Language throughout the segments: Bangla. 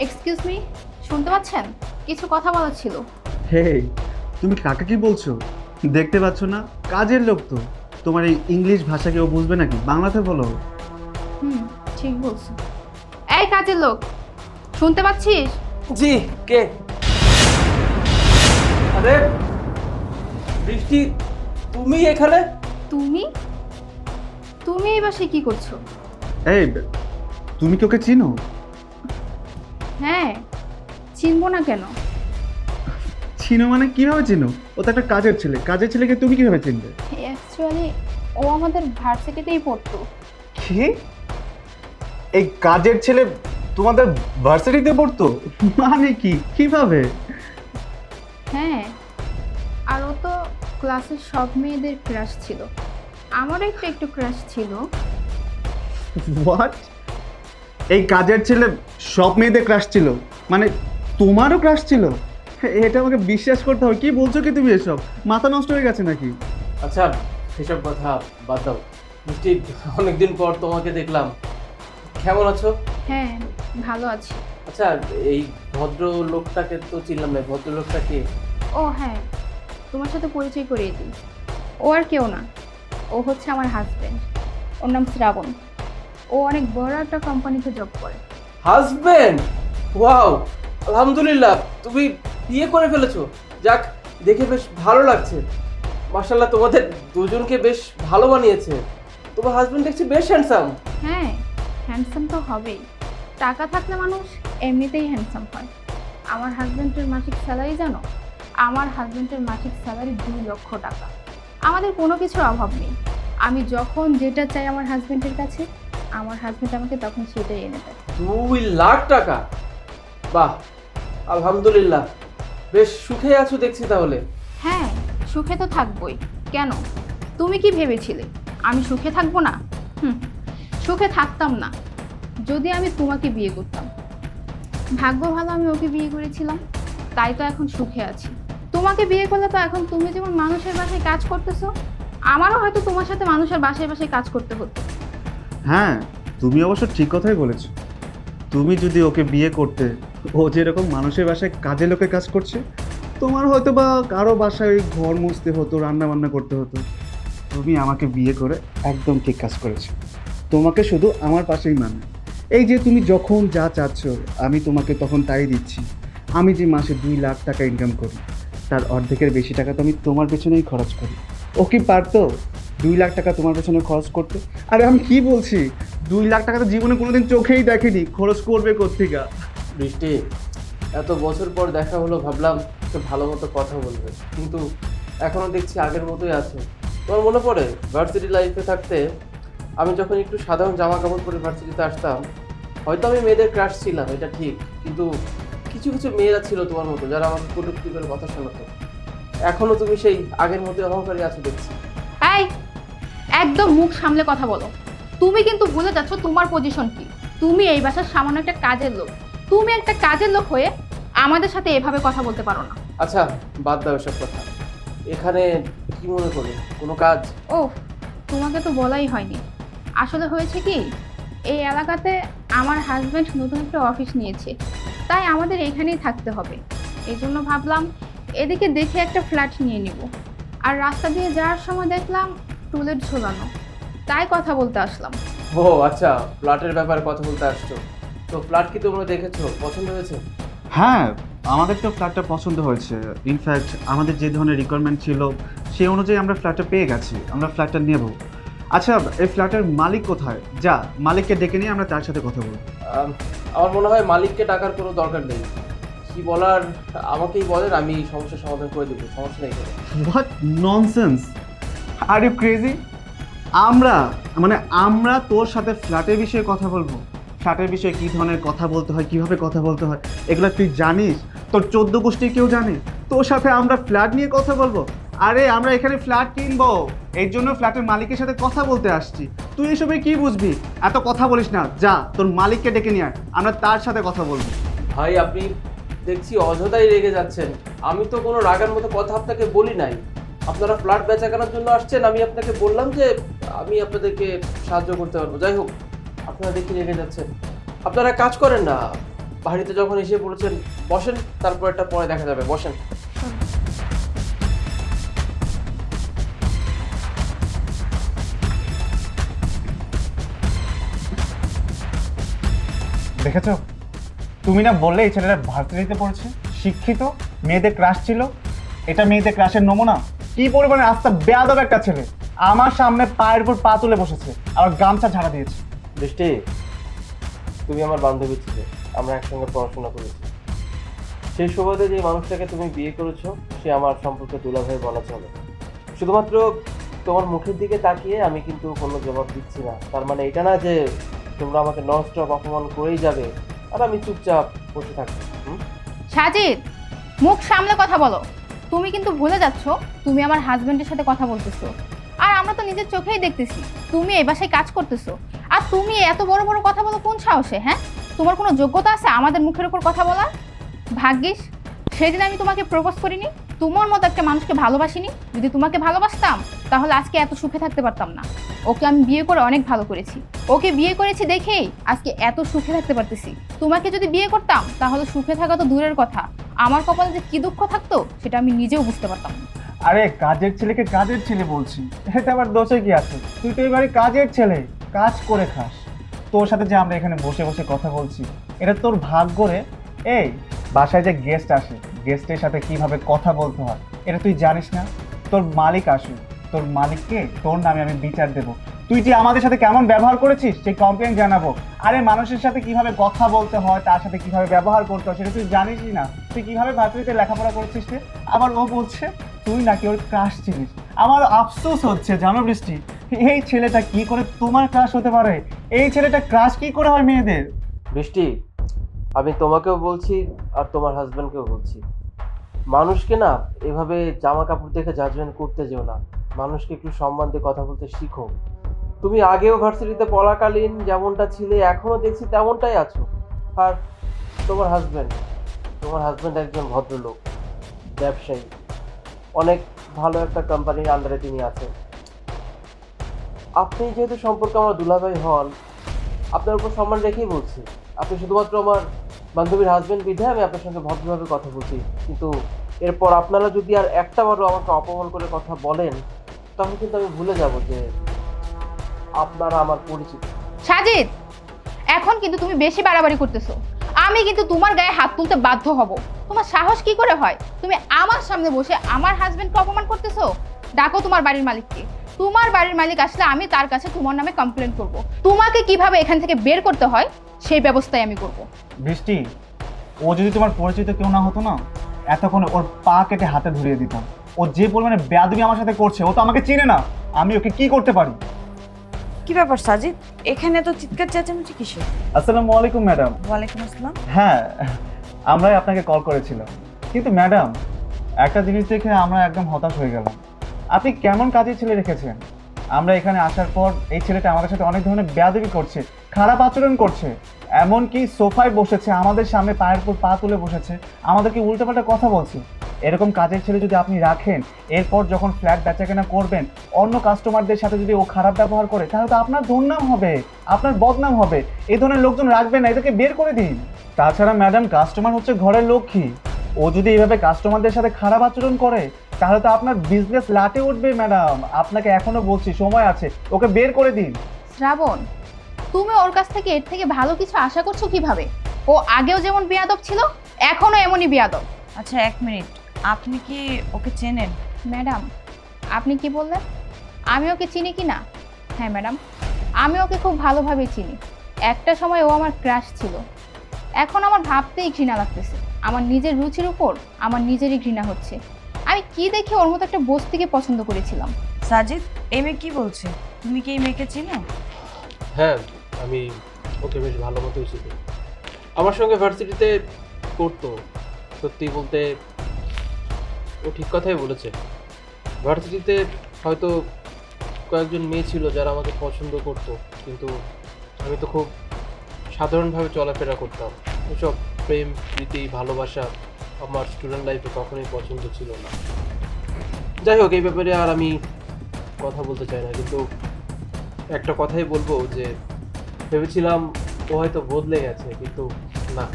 এক্সকিউজ মি, শুনতে পাচ্ছেন? কিছু কথা বলার ছিল। হে, তুমি কাকে কি বলছো? দেখতে পাচ্ছ না, কাজের লোক তো। তোমার এই ইংলিশ ভাষা কেউ বুঝবে নাকি? বাংলাতে বলো। হুম, ঠিক বলছো। এই কাজের লোক, শুনতে পাচ্ছিস? জি, কে? আরে বৃষ্টি, তুমি এখানে? তুমি তুমি এই বাসায় কি করছো? এই, তুমি কি ওকে চিনো? হ্যাঁ, চিনবো না কেন? চিনো মানে কিভাবে চিনো? ও তো একটা কাজের ছেলে, কাজের ছেলেকে তুমি কিভাবে চিনবে? অ্যাকচুয়ালি ও আমাদের ভার্সিটিতেই পড়তো। কি? এই কাজের ছেলে তোমাদের ভার্সিটিতে পড়তো? মানে কি, কিভাবে? হ্যাঁ, আর ও তো ক্লাসের সব মেয়েদের ক্রাশ ছিল। আমারও একটু একটু ক্রাশ ছিল। হোয়াট? এই কাজের ছেলে সব মেয়েদের ক্রাশ ছিল? মানে তোমারও ক্রাশ ছিল? এটা আমাকে বিশ্বাস করতে হবে। কি বলছো কি তুমি এসব? মাথা নষ্ট হয়ে গেছে নাকি? আচ্ছা, সেসব কথা বাদ দাও। বৃষ্টি, অনেকদিন পর তোমাকে দেখলাম। কেমন আছো? হ্যাঁ, ভালো আছি। আচ্ছা, এই ভদ্র লোকটাকে তো চিনলাম না। ভদ্রলোকটা কে? ও হ্যাঁ, তোমার সাথে পরিচয় করিয়ে দিই। ও আর কেউ না, ও হচ্ছে আমার হাজবেন্ড। ওর নাম শ্রাবণ। ও অনেক বড় একটা কোম্পানিতে জব করে। হাজবেন্ড? ওয়াও, আলহামদুলিল্লাহ, তুমি বিয়ে করে ফেলেছো। যাক, দেখে বেশ ভালো লাগছে। মাশাআল্লাহ, তোমাদের দুজনকে বেশ ভালো বানিয়েছে। তোমার হাজবেন্ড দেখছি বেশ হ্যান্ডসাম। হ্যাঁ, হ্যান্ডসাম তো হবেই। টাকা থাকলে মানুষ এমনিতেই হ্যান্ডসাম হয়। আমার হাজবেন্ডের মাসিক স্যালারি জানো? আমার হাজবেন্ডের মাসিক স্যালারি 2 লক্ষ টাকা। আমাদের কোনো কিছুর অভাব নেই। আমি যখন যেটা চাই আমার হাজবেন্ডের কাছে, আমার হাজবেন্ড আমাকে তখন সেটাই এনে দেয়। 2 লাখ টাকা? বাহ, আলহামদুলিল্লাহ, বেশ সুখে আছো দেখছি তাহলে। হ্যাঁ, সুখে তো থাকবোই। কেন, তুমি কি ভেবেছিলে আমি সুখে থাকবো না? হুম, সুখে থাকতাম না যদি আমি তোমাকে বিয়ে করতাম। ভাগ্য ভালো আমি ওকে বিয়ে করেছিলাম, তাই তো এখন সুখে আছি। তোমাকে বিয়ে করলে তো এখন তুমি যেমন মানুষের বাসায় কাজ করতেছো, আমারও হয়তো তোমার সাথে মানুষের বাসায় বাসায় কাজ করতে হতো। হ্যাঁ, তুমি অবশ্য ঠিক কথাই বলেছো। তুমি যদি ওকে বিয়ে করতে, ও যেরকম মানুষের বাসায় কাজে লোকে কাজ করছে, তোমার হয়তো বা কারো বাসায় ওই ঘর মুছতে হতো, রান্না বান্না করতে হতো। তুমি আমাকে বিয়ে করে একদম ঠিক কাজ করেছো। তোমাকে শুধু আমার পাশেই মানে। এই যে তুমি যখন যা চাচ্ছ, আমি তোমাকে তখন তাই দিচ্ছি। আমি যে মাসে 2 লাখ টাকা ইনকাম করি, তার অর্ধেকের বেশি টাকা তো আমি তোমার পেছনেই খরচ করি। ও কি পারতো 2 লাখ টাকা তোমার পেছনে খরচ করতে? আরে আমি কি বলছি, 2 লাখ টাকা তো জীবনে কোনোদিন চোখেই দেখেনি, খরচ করবে কোত্থেকে? বৃষ্টি, এত বছর পর দেখা হলো, ভাবলাম একটু ভালো মতো কথা বলবে, কিন্তু এখনো দেখছি আগের মতোই আছে। তোমার মনে পড়ে ভার্সিটি লাইফে থাকতে আমি যখন একটু সাধারণ জামা কাপড় পরে ভার্সিটিতে আসতাম? হয়তো আমি মেয়েদের ক্রাশ ছিলাম, এটা ঠিক, কিন্তু কিছু কিছু মেয়েরা ছিল তোমার মতো যারা আমাকে কটূক্তি করে কথা শোনাতো। এখনো তুমি সেই আগের মতো অহংকারী আছো দেখছি। এই, একদম মুখ সামলে কথা বলো। তুমি কিন্তু ভুলে যাচ্ছ তোমার পজিশন কি। তুমি এই বাসার সামান্য একটা কাজের লোক। তুমি একটা কাজের লোক হয়ে আমাদের সাথে এভাবে কথা বলতে পারো না। আচ্ছা, বাদ দাও এসব কথা। এখানে কি মনে করে কোনো কাজ? ও, তোমাকে তো বলাই হয়নি। আসলে হয়েছে কি, এই এলাকাতে আমার হাজব্যান্ড নতুন একটা অফিস নিয়েছে, তাই আমাদের এখানেই থাকতে হবে। এই জন্য ভাবলাম এদিকে দেখে একটা ফ্ল্যাট নিয়ে নিব। আর রাস্তা দিয়ে যাওয়ার সময় দেখলাম টুলেট ঝোলানো, তাই কথা বলতে আসলাম। ও আচ্ছা, ফ্ল্যাটের ব্যাপারে কথা বলতে আসছো। তো ফ্ল্যাট কি তোমরা দেখেছো, পছন্দ হয়েছে? হ্যাঁ, আমাদের তো ফ্ল্যাটটা পছন্দ হয়েছে। ইনফ্যাক্ট আমাদের যে ধরনের রিকোয়ারমেন্ট ছিল সেই অনুযায়ী আমরা ফ্ল্যাটটা পেয়ে গেছি। আমরা ফ্ল্যাটটা নেব। আচ্ছা, এই ফ্ল্যাটের মালিক কোথায়? যা, মালিককে ডেকে নিয়ে আমরা তার সাথে কথা বলবো। আমার মনে হয় মালিককে টাকার কোনো দরকার নেই। কি বলার আমাকেই বলেন, আমি সমস্যার সমাধান করে দেবো, সমস্যা নেই কোনো। What nonsense, are you crazy? আমরা মানে আমরা তোর সাথে ফ্ল্যাটের বিষয়ে কথা বলবো? ফ্ল্যাটের বিষয়ে কী ধরনের কথা বলতে হয়, কীভাবে কথা বলতে হয়, এগুলো তুই জানিস? তোর 14 গোষ্ঠী কেউ জানে? তোর সাথে আমরা ফ্ল্যাট নিয়ে কথা বলবো? আরে আমরা এখানে ফ্ল্যাট কিনবো, এর জন্য ফ্ল্যাটের মালিকের সাথে কথা বলতে আসছি। তুই এসবে কি বুঝবি? এত কথা বলিস না, যা তোর মালিককে ডেকে নিয়ে আয়, আমরা তার সাথে কথা বলবো। ভাই, আপনি দেখছি অযথাই রেগে যাচ্ছেন। আমি তো কোনো রাগার মতো কথা আপনাকে বলি নাই। আপনারা ফ্ল্যাট বেচা কেনার জন্য আসছেন, আমি আপনাকে বললাম যে আমি আপনাদেরকে সাহায্য করতে পারবো। যাই হোক, আপনারা দেখি রেগে যাচ্ছেন। আপনারা কাজ করেন না, বাড়িতে যখন এসে পড়েছেন বসেন, তারপর একটা পরে দেখা যাবে, বসেন। দেখেছো, তুমি না বললে এই ছেলেটা ভার্সিটিতে পড়েছে, শিক্ষিত, মেয়েদের ক্রাশ ছিল। এটা মেয়েদের ক্রাশের নমুনা? কি পরিমাণে আস্তা বেয়াদব একটা ছেলে, আমার সামনে পায়ের উপর পা তুলে বসেছে, আবার গামছা ঝাড়া দিয়েছে। বৃষ্টি, তুমি আমার বান্ধবী ছিলে, আমরা একসঙ্গে পড়াশোনা করেছি। সেই সুবাদে যে মানুষটাকে তুমি বিয়ে করেছো সে আমার সম্পর্কে দুলাভাই বলা চলে। শুধুমাত্র তোমার মুখের দিকে তাকিয়ে আমি কিন্তু কোনো জবাব দিচ্ছি না। তার মানে এটা না যে তোমরা আমাকে ননস্টপ অপমান করেই যাবে আর আমি চুপচাপ বসে থাকবো। সাজিদ, মুখ সামলে কথা বলো। তুমি কিন্তু ভুলে যাচ্ছ তুমি আমার হাজবেন্ডের সাথে কথা বলতেছো, আর আমরা তো নিজের চোখেই দেখতেছি তুমি এই বাসায় কাজ করতেছো। আর তুমি এত বড় বড় কথা বলো কোন সাহসে? হ্যাঁ, তোমার কোনো যোগ্যতা আছে আমাদের মুখের উপর কথা বলার? ভাগ্যিস সেদিন আমি তোমাকে প্রপোজ করিনি, তোমার মতো একটা মানুষকে ভালোবাসিনি। যদি তোমাকে ভালোবাসতাম তাহলে আজকে এত সুখে থাকতে পারতাম না। ওকে আমি বিয়ে করে অনেক ভালো করেছি, ওকে বিয়ে করেছি দেখেই আজকে এত সুখে থাকতে পারতেছি। তোমাকে যদি বিয়ে করতাম তাহলে সুখে থাকা তো দূরের কথা, আমার কপালে যে কি দুঃখ থাকতো সেটা আমি নিজেও বুঝতে পারতাম না। আরে কাজের ছেলেকে কাজের ছেলে বলছি, এটা আবার দোষে কি আছে? তুই তো এবারে কাজের ছেলে, কাজ করে খাস। তোর সাথে যে আমরা এখানে বসে বসে কথা বলছি, এটা তোর ভাগ্য রে। এই বাসায় যে গেস্ট আসে, গেস্টের সাথে কিভাবে কথা বলতে হয় এটা তুই জানিস না? তোর মালিক আসুক, তোর মালিককে তোর নামে আমি বিচার দেবো। তুই যে আমাদের সাথে কেমন ব্যবহার করেছিস সেই কমপ্লেন জানাবো। আরে মানুষের সাথে কিভাবে কথা বলতে হয়, তার সাথে কিভাবে ব্যবহার করতে হয় সেটা তুই জানিসই না। তুই কিভাবে ভার্সিটিতে লেখাপড়া করছিস রে? আবার ও বলছে তুই নাকি ওর ক্রাশ ছিলিস। আমার আফসোস হচ্ছে জানো বৃষ্টি, এই ছেলেটা কি করে তোমার ক্রাশ হতে পারে? এই ছেলেটা ক্রাশ কি করে হয় মেয়েদের? বৃষ্টি, আমি তোমাকেও বলছি আর তোমার হাজব্যান্ডকেও বলছি, মানুষকে না এভাবে জামা কাপড় দেখে জাজমেন্ট করতে যেও না। মানুষকে একটু সম্মান দিয়ে কথা বলতে শিখো। তুমি আগেও ভার্সিটিতে পড়াকালীন যেমনটা ছিলে এখনো দেখছি তেমনটাই আছো। আর তোমার হাজব্যান্ড একজন ভদ্রলোক, ব্যবসায়ী, অনেক ভালো একটা কোম্পানির আন্ডারে তিনি আছেন। আপনি যেহেতু সম্পর্কে আমার দুলাভাই হন, আপনার উপর সম্মান রেখেই বলছি। আপনি শুধুমাত্র আমার বান্ধবীর হাজবেন্ড বিধে আমি আপনার সঙ্গে ভদ্রভাবে কথা বলছি, কিন্তু এরপর আপনারা যদি আর একটা বারও আমাকে অপমান করে কথা বলেন তখন কিন্তু আমি ভুলে যাব যে আপনারা আমার পরিচিত। সাজিদ, এখন কিন্তু তুমি বেশি বাড়াবাড়ি করতেছো। আমি কিন্তু তোমার গায়ে হাত তুলতে বাধ্য হব। তোমার সাহস কি করে হয় তুমি আমার সামনে বসে আমার হাজবেন্ডকে অপমান করতেছো? ডাকো তোমার বাড়ির মালিককে। তোমার বাড়ির মালিক আসলে আমি তার কাছে তোমার নামে কমপ্লেন করব। তোমাকে কিভাবে এখান থেকে বের করতে হয় সেই ব্যবস্থাই আমি করব। বৃষ্টি, ও যদি তোমার পরিচিত কেউ না হতো না, এতক্ষণ ওর পা কেটে হাতে ধরিয়ে দিতাম। ও যে পরিমাণে বেয়াদবি আমার সাথে করছে, ও তো আমাকে চিনে না, আমি ওকে কি করতে পারি? কি ব্যাপার সাজিদ, এখানে তো চিৎকার চেঁচামেচি কিসের? আসসালামু আলাইকুম ম্যাডাম। ওয়ালাইকুম আসসালাম। হ্যাঁ, আমরাই আপনাকে কল করেছিলাম। কিন্তু ম্যাডাম, একটা জিনিস দেখে আমরা একদম হতাশ হয়ে গেলাম। আপনি কেমন কাজের ছেলে রেখেছেন? আমরা এখানে আসার পর এই ছেলেটা আমাদের সাথে অনেক ধরনের বেয়াদবি করছে, খারাপ আচরণ করছে, এমনকি সোফায় বসেছে, আমাদের সামনে পায়ের উপর পা তুলে বসেছে, আমাদেরকে উল্টোপাল্টা কথা বলছে। এরকম কাজের ছেলে যদি আপনি রাখেন, এরপর যখন ফ্ল্যাট বেচাকেনা করবেন, অন্য কাস্টমারদের সাথে যদি ও খারাপ ব্যবহার করে, তাহলে তো আপনার দুর্নাম হবে, আপনার বদনাম হবে। এই ধরনের লোকজন রাখবেন না, এদেরকে বের করে দিন। তাছাড়া ম্যাডাম, কাস্টমার হচ্ছে ঘরের লক্ষ্মী। ও যদি এইভাবে কাস্টমারদের সাথে খারাপ আচরণ করে তাহলে তো আপনার বিজনেস লাটে উঠবে ম্যাডাম। আপনাকে এখনো বলছি, সময় আছে, ওকে বের করে দিন। শ্রাবণ, তুমি ওর কাছ থেকে এর থেকে ভালো কিছু আশা করছো কিভাবে? ও আগেও যেমন বেয়াদব ছিল এখনো এমনই বেয়াদব। আচ্ছা এক মিনিট, আপনি কি ওকে চেনেন? ম্যাডাম, আপনি কি বললেন আমি ওকে চিনি কি না? হ্যাঁ ম্যাডাম, আমি ওকে খুব ভালোভাবে চিনি। একটা সময় ও আমার ক্রাশ ছিল, এখন আমার ভাবতেই ঘৃণা লাগতেছে। আমার নিজের রুচির উপর আমার নিজেরই ঘৃণা হচ্ছে। আমি কি দেখে ওর মতো একটা বস্তিকে পছন্দ করেছিলাম। সাজিদ, এই মেয়ে কি বলছে? তুমি কি এই মেয়েকে চেনো? হ্যাঁ, আমি ওকে বেশ ভালো মতোই চিনি। আমার সঙ্গে ভার্সিটিতে পড়তো। সত্যি বলতে ও ঠিক কথাই বলেছে। ভার্সিটিতে হয়তো কয়েকজন মেয়ে ছিল যারা আমাকে পছন্দ করতো, কিন্তু আমি তো খুব সাধারণভাবে চলাফেরা করতাম। এসব প্রেম, প্রীতি, ভালোবাসা আমার স্টুডেন্ট লাইফে কখনোই পছন্দ ছিল না। যাই হোক, এই ব্যাপারে আর আমি কথা বলতে চাই না, কিন্তু একটা কথাই বলবো যে ভেবেছিলাম ও হয়তো বদলে গেছে, কিন্তু না,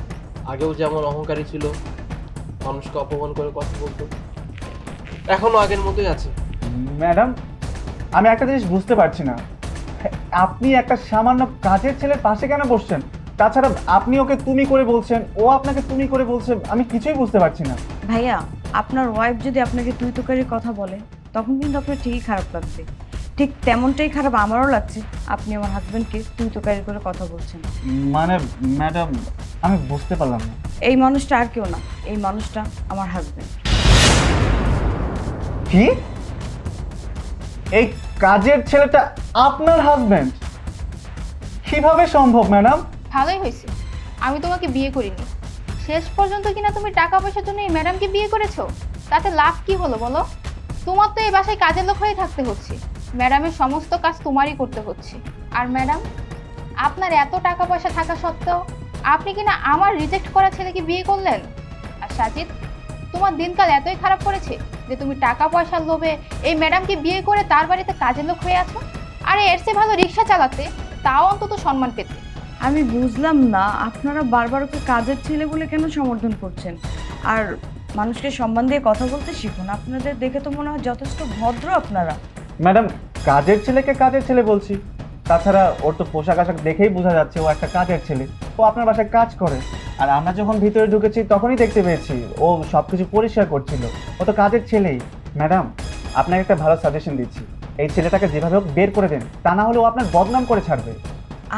আগেও যেমন অহংকারী ছিল, মানুষকে অপমান করে কথা বলতো, এখনো আগের মতোই আছে। ম্যাডাম, আমি একটা জিনিস বুঝতে পারছি না, আপনি একটা সামান্য কাজের ছেলের পাশে কেন বসছেন? তাছাড়া আপনি ওকে তুমি করে বলছেন, ও আপনাকে তুমি করে বলছে, আমি কিছুই বুঝতে পারছি না। ভাইয়া, আপনার ওয়াইফ যদি আপনাকে তুই তোকারি কথা বলে তখন কিন্তু আপনার ঠিকই খারাপ লাগবে। ঠিক তেমনটাই খারাপ আমারও লাগছে, আপনি আমার হাজবেন্ডকে তুই তোকারি করে কথা বলছেন। মানে ম্যাডাম, আমি বুঝতে পারলাম না। এই মানুষটা আর কেউ না, এই মানুষটা আমার হাজবেন্ড। কি? এই কাজের ছেলেটা আপনার হাজবেন্ড? কিভাবে সম্ভব ম্যাডাম? ভালোই হয়েছে আমি তোমাকে বিয়ে করিনি। শেষ পর্যন্ত কিনা তুমি টাকা পয়সার জন্য এই ম্যাডামকে বিয়ে করেছো। তাতে লাভ কি হলো বলো? তোমার তো এই বাসায় কাজের লোক হয়ে থাকতে হচ্ছে, ম্যাডামের সমস্ত কাজ তোমারই করতে হচ্ছে। আর ম্যাডাম, আপনার এত টাকা পয়সা থাকা সত্ত্বেও আপনি কিনা আমার রিজেক্ট করা ছেলেকে বিয়ে করলেন। আর সাজিদ, তোমার দিনকাল এতই খারাপ করেছে যে তুমি টাকা পয়সার লোভে এই ম্যাডামকে বিয়ে করে তার বাড়িতে কাজের লোক হয়ে আছো। আরে এর চেয়ে ভালো রিক্সা চালাতে, তাও অন্তত সম্মান পেতে। আমি বুঝলাম না আপনারা বারবার ওকে কাজের ছেলে বলে কেন সমর্থন করছেন। আর মানুষকে সম্মান দিয়ে কথা বলতে শিখুন, আপনাদের দেখে তো মনে হয় যথেষ্ট ভদ্র আপনারা। ম্যাডাম, কাজের ছেলেকে কাজের ছেলে বলছি, তাছাড়া ওর তো পোশাক আশাক দেখেই বোঝা যাচ্ছে ও একটা কাজের ছেলে। ও আপনার বাসায় কাজ করে, আর আমরা যখন ভিতরে ঢুকেছি তখনই দেখতে পেয়েছি ও সবকিছু পরিষ্কার করছিল। ও তো কাজের ছেলেই। ম্যাডাম, আপনাকে একটা ভালো সাজেশন দিচ্ছি, এই ছেলেটাকে যেভাবে হোক বের করে দেন, তা না হলে ও আপনার বদনাম করে ছাড়বে।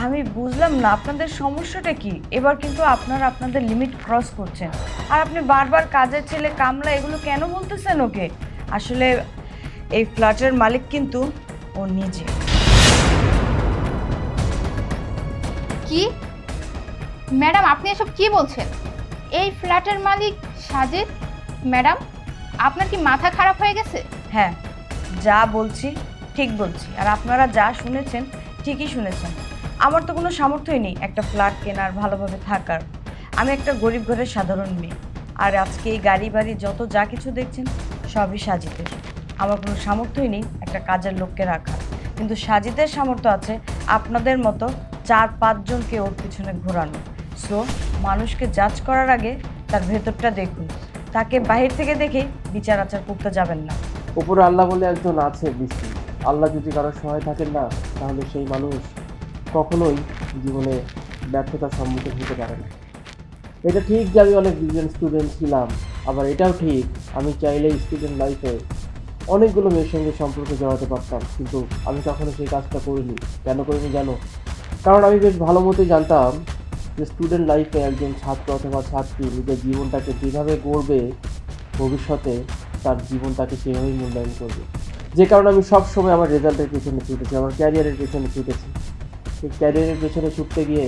আমি বুঝলাম না আপনাদের সমস্যাটা কি। এবার কিন্তু আপনারা আপনাদের লিমিট ক্রস করছেন। আর আপনি বারবার কাজের ছেলে, কামলা এগুলো কেন বলতেছেন ওকে? আসলে এই ফ্ল্যাটের মালিক কিন্তু ও নিজে। কি ম্যাডাম, আপনি এসব কি বলছেন? এই ফ্ল্যাটের মালিক সাজিদ? ম্যাডাম, আপনার কি মাথা খারাপ হয়ে গেছে? হ্যাঁ, যা বলছি ঠিক বলছি, আর আপনারা যা শুনেছেন ঠিকই শুনেছেন। আমার তো কোনো সামর্থ্যই নেই একটা ফ্ল্যাট কেনার, ভালোভাবে থাকার। আমি একটা গরিব ঘরের সাধারণ মেয়ে। আর আজকে এই গাড়ি বাড়ি যত যা কিছু দেখছেন সবই সাজিদের। আমার কোনো সামর্থ্যই নেই একটা কাজের লোককে রাখার, কিন্তু সাজিদের সামর্থ্য আছে আপনাদের মতো 4-5 জনকে ওর পিছনে ঘোরানো। সো মানুষকে জাজ করার আগে তার ভেতরটা দেখুন, তাকে বাহির থেকে দেখেই বিচার আচার করতে যাবেন না। উপরে আল্লাহ বলে একজন আছে বৃষ্টি, আল্লাহ যদি কারো সহায় থাকেন না, তাহলে সেই মানুষ কখনোই জীবনে ব্যর্থতার সম্মুখীন হতে পারে না। এটা ঠিক যে আমি অনেক ব্রিলিয়েন্ট স্টুডেন্ট ছিলাম, আবার এটাও ঠিক আমি চাইলেই স্টুডেন্ট লাইফে অনেকগুলো মেয়ের সঙ্গে সম্পর্কে জড়াতে পারতাম, কিন্তু আমি কখনো সেই কাজটা করিনি। কেন করিনি জানো? কারণ আমি বেশ ভালো মতোই জানতাম যে স্টুডেন্ট লাইফে একজন ছাত্র অথবা ছাত্রী নিজের জীবনটাকে যেভাবে গড়বে, ভবিষ্যতে তার জীবন তাকে সেভাবেই মূল্যায়ন করবে। যে কারণে আমি সব সময় আমার রেজাল্টের পেছনে ছুটেছি, আমার ক্যারিয়ারের পেছনে ছুটেছি। সেই ক্যারিয়ারের পেছনে ছুটতে গিয়ে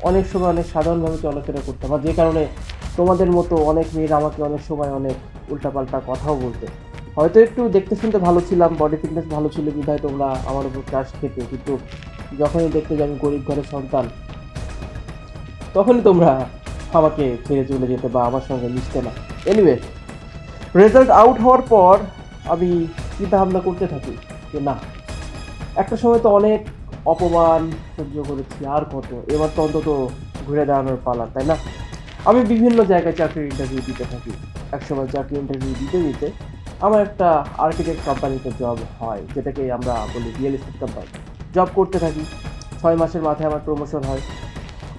অনেক সময় অনেক সাধারণভাবে চলাফেরা করতাম, আর যে কারণে তোমাদের মতো অনেক মেয়েরা আমাকে অনেক সময় অনেক উল্টাপাল্টা কথাও বলতে। হয়তো একটু দেখতে শুনতে ভালো ছিলাম, বডি ফিটনেস ভালো ছিল বিধায় তোমরা আমার উপর ক্রাশ খেতে, কিন্তু যখনই দেখতে যে আমি গরিব ঘরের সন্তান, তখনই তোমরা আমাকে ছেড়ে চলে যেতে বা আমার সঙ্গে মিশতে না। এনিওয়ে, রেজাল্ট আউট হওয়ার পর আমি চিন্তা ভাবনা করতে থাকি যে না, একটা সময় তো অনেক অপমান সহ্য করেছি, আর কত, এবার তো অন্তত ঘুরে দাঁড়ানোর পালা, তাই না? আমি বিভিন্ন জায়গায় চাকরির ইন্টারভিউ দিতে থাকি। একসময় চাকরি ইন্টারভিউ দিতে দিতে আমার একটা আর্কিটেক্ট কোম্পানিতে জব হয়, যেটাকে আমরা বলি রিয়েল এস্টেট কোম্পানি। জব করতে থাকি, 6 মাসের মাথায় আমার প্রমোশন হয়।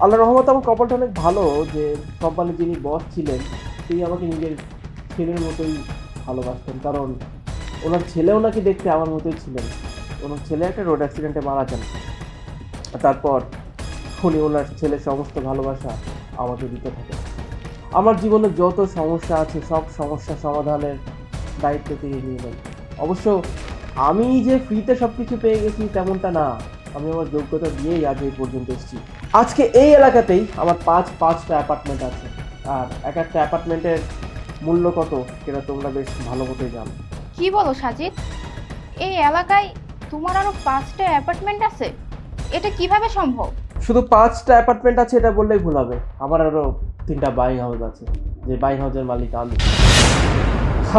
আল্লাহর রহমতে আমার কপালটা অনেক ভালো যে কোম্পানির যিনি বস ছিলেন তিনি আমাকে নিজের ছেলের মতোই ভালোবাসতেন, কারণ ওনার ছেলেও নাকি দেখতে আমার মতোই ছিলেন। ওনার ছেলে একটা রোড অ্যাক্সিডেন্টে মারা যান, তারপর উনি ওনার ছেলের সমস্ত ভালোবাসা আমাকে দিতে থাকেন। আমার জীবনে যত সমস্যা আছে সব সমস্যা সমাধানের দায়িত্ব তিনি নিয়ে নেন। অবশ্য আমি যে ফ্রিতে সব কিছু পেয়ে গেছি তেমনটা না, আমি আমার যোগ্যতা দিয়েই আজ এই পর্যন্ত এসেছি। আজকে এই এলাকাতেই আমার পাঁচটা অ্যাপার্টমেন্ট আছে, আর এক একটা অ্যাপার্টমেন্টের মূল্য কত সেটা তোমরা বেশ ভালো মতোই জানো। কি বলো সাজিদ, এই এলাকায় তোমার আরো 5টা অ্যাপার্টমেন্ট আছে? এটা কিভাবে সম্ভব? শুধু 5টা অ্যাপার্টমেন্ট আছে এটা বললেই ভুল হবে, আমার আরও 3টা বাইং হাউস আছে, যে বাইং হাউসের মালিক আমি।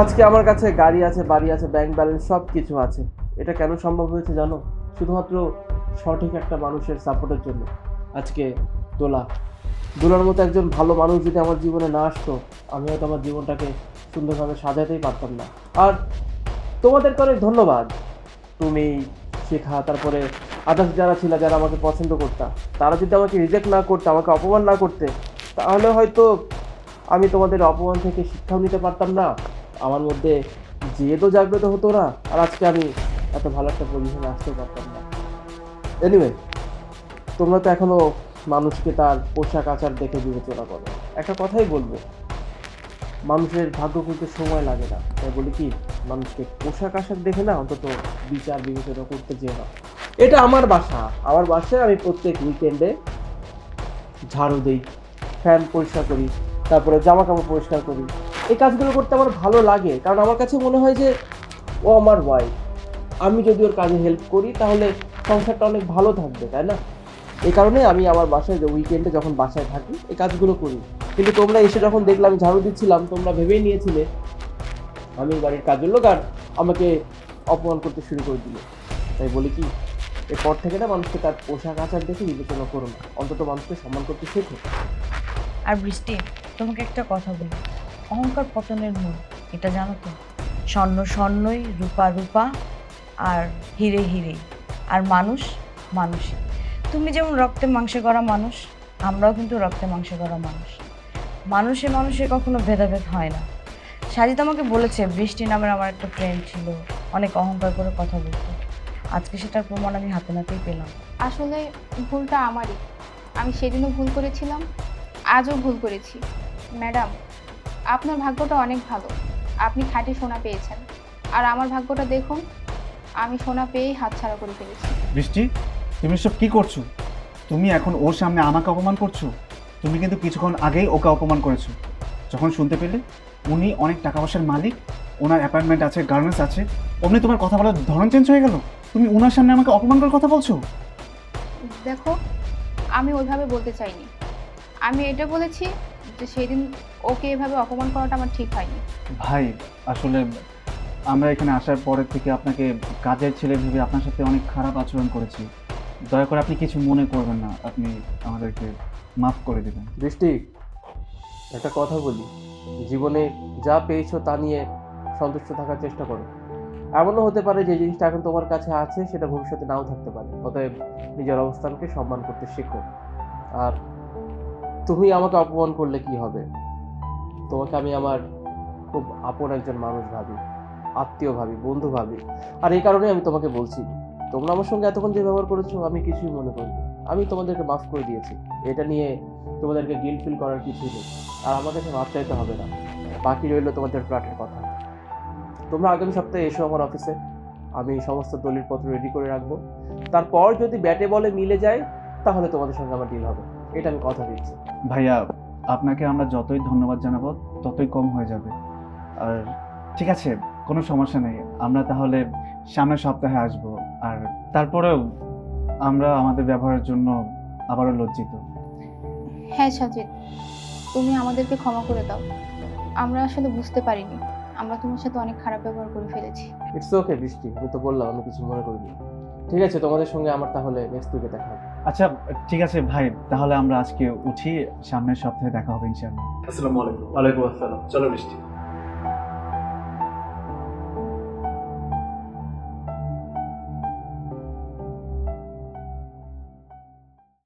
আজকে আমার কাছে গাড়ি আছে, বাড়ি আছে, ব্যাংক ব্যালেন্স সব কিছু আছে। এটা কেন সম্ভব হয়েছে জানো? শুধুমাত্র সঠিক একটা মানুষের সাপোর্টের জন্য। আজকে দোলা, দুলার মতো একজন ভালো মানুষ যদি আমার জীবনে না আসতো, আমি হয়তো আমার জীবনটাকে সুন্দরভাবে সাজাতেই পারতাম না। আর তোমাদেরকে অনেক ধন্যবাদ। তুমি, শেখা, তারপরে আদার্স যারা ছিল, যারা আমাকে পছন্দ করতা, তারা যদি আমাকে রিজেক্ট না করতে, আমাকে অপমান না করতে, তাহলে হয়তো আমি তোমাদের অপমান থেকে শিক্ষাও নিতে পারতাম না, আমার মধ্যে জেদও জাগ্রত হতো না, আর আজকে আমি এত ভালো একটা পজিশনে আসতে পারতাম না। এনিওয়ে, তোমরা তো এখনো মানুষকে তার পোশাক আচার দেখে বিবেচনা করো। একটা কথাই বলবো, মানুষের ভাগ্য খুলতে সময় লাগে না। তাই বলি কি, মানুষকে পোশাক আশাক দেখে না অন্তত বিচার বিবেচনা করতে যেও না। এটা আমার বাসা, আমার বাসায় আমি প্রত্যেক উইকেন্ডে ঝাড়ু দিই, ফ্যান পরিষ্কার করি, তারপরে জামা কাপড় পরিষ্কার করি। এই কাজগুলো করতে আমার ভালো লাগে, কারণ আমার কাছে মনে হয় যে ও আমার ওয়াইফ, আমি যদি ওর কাজে হেল্প করি তাহলে সংসারটা অনেক ভালো থাকবে, তাই না? এই কারণে আমি আমার বাসায় যে উইকেন্ডে যখন বাসায় থাকি এই কাজগুলো করি। কিন্তু তোমরা এসে যখন দেখলে আমি ঝাড়ু দিচ্ছিলাম, তোমরা ভেবেই নিয়েছিলে আমি বাড়ির কাজের লোক আর আমাকে অপমান করতে শুরু করে দিলে। তাই বলি কি, এরপর থেকে না মানুষকে তার পোশাক আচার দেখে বিবেচনা করো না, অন্তত মানুষকে সম্মান করতে শেখো। আর বৃষ্টি, তোমাকে একটা কথা বলি, অহংকার পতনের মূল, এটা জানো তো? স্বর্ণ স্বর্ণই, রূপা রূপা, আর হিরে হিরেই, আর মানুষ মানুষই। তুমি যেমন রক্তে মাংসে গড়া মানুষ, আমরাও কিন্তু রক্তে মাংসে গড়া মানুষ। মানুষে মানুষে কখনো ভেদাভেদ হয় না। সাজিদ আমাকে বলেছে বৃষ্টি নামের আমার একটা ফ্রেন্ড ছিল, অনেক অহংকার করে কথা বলতো। আজকে সেটার প্রমাণ আমি হাতে নাতেই পেলাম। আসলে ভুলটা আমারই। আমি সেদিনও ভুল করেছিলাম, আজও ভুল করেছি। ম্যাডাম, আপনার ভাগ্যটা অনেক ভালো, আপনি খাঁটি সোনা পেয়েছেন। আর আমার ভাগ্যটা দেখুন, আমি সোনা পেয়েই হাতছাড়া করে ফেলেছি। বৃষ্টি, তুমি সব কি করছো? তুমি এখন ওর সামনে আমাকে অপমান করছো। তুমি কিন্তু কিছুক্ষণ আগেই ওকে অপমান করেছো। যখন শুনতে পেলে উনি অনেক টাকা পয়সার মালিক, ওনার অ্যাপার্টমেন্ট আছে, গার্মেন্টস আছে, অমনি তোমার কথা বলার ধরন চেঞ্জ হয়ে গেল। তুমি ওনার সামনে আমাকে অপমান করে কথা বলছো। দেখো, আমি ওইভাবে বলতে চাইনি। আমি এটা বলেছি যে সেদিন ওকে এভাবে অপমান করাটা আমার ঠিক হয়নি। ভাই, আসলে আমরা এখানে আসার পরের থেকে আপনাকে কাজের ছেলে ভেবে আপনার সাথে অনেক খারাপ আচরণ করেছি। দয়া করে আপনি কিছু মনে করবেন না, আপনি আমাদেরকে মাফ করে দেবেন। বৃষ্টি, একটা কথা বলি, জীবনে যা পেয়েছো তা নিয়ে সন্তুষ্ট থাকার চেষ্টা করো। এমনও হতে পারে যে জিনিসটা এখন তোমার কাছে আছে সেটা ভবিষ্যতে নাও থাকতে পারে। অতএব নিজের অবস্থানকে সম্মান করতে শেখো। আর তুমি আমাকে অপমান করলে কি হবে? তোমাকে আমি আমার খুব আপন একজন মানুষ ভাবি, আত্মীয় ভাবি, বন্ধু ভাবি। আর এই কারণে আমি তোমাকে বলছি, তোমরা আমার সঙ্গে এতক্ষণ যে ব্যবহার করেছো আমি কিছুই মনে করিনি। আমি তোমাদেরকে মাফ করে দিয়েছি। এটা নিয়ে তোমাদেরকে গিল্ট ফিল করার কিছুই নেই। আর আমার কাছে মাফ চাইতে হবে না। বাকি রইলো তোমাদের ফ্ল্যাটের কথা। তোমরা আগামী সপ্তাহে এসো আমার অফিসে, আমি সমস্ত দলিলপত্র রেডি করে রাখবো। তারপর যদি ব্যাটে বলে মিলে যায় তাহলে তোমাদের সঙ্গে আমার ডিল হবে, এটা আমি কথা দিচ্ছি। ভাইয়া, আপনাকে আমরা যতই ধন্যবাদ জানাবো ততই কম হয়ে যাবে। আর ঠিক আছে, কোনো সমস্যা নেই, আমরা তাহলে সামনের সপ্তাহে আসব। আর তারপরেও আমরা আমাদের ব্যবহারের জন্য আবারও লজ্জিত। হ্যাঁ সাজিদ, তুমি আমাদেরকে ক্ষমা করে দাও। আমরা আসলে বুঝতে পারিনি, আমরা তোমার সাথে অনেক খারাপ ব্যবহার করে ফেলেছি। ইটস ওকে বৃষ্টি, আমি তো বললাম আমি কিছু মনে করিনি। ঠিক আছে, তোমাদের সঙ্গে আমার তাহলে নেক্সট উইকে দেখা হবে। আচ্ছা ঠিক আছে ভাই, তাহলে আমরা আজকে উঠি, সামনের সপ্তাহে দেখা হবে ইনশাআল্লাহ। আসসালামু আলাইকুম। ওয়ালাইকুম আসসালাম। চলো বৃষ্টি।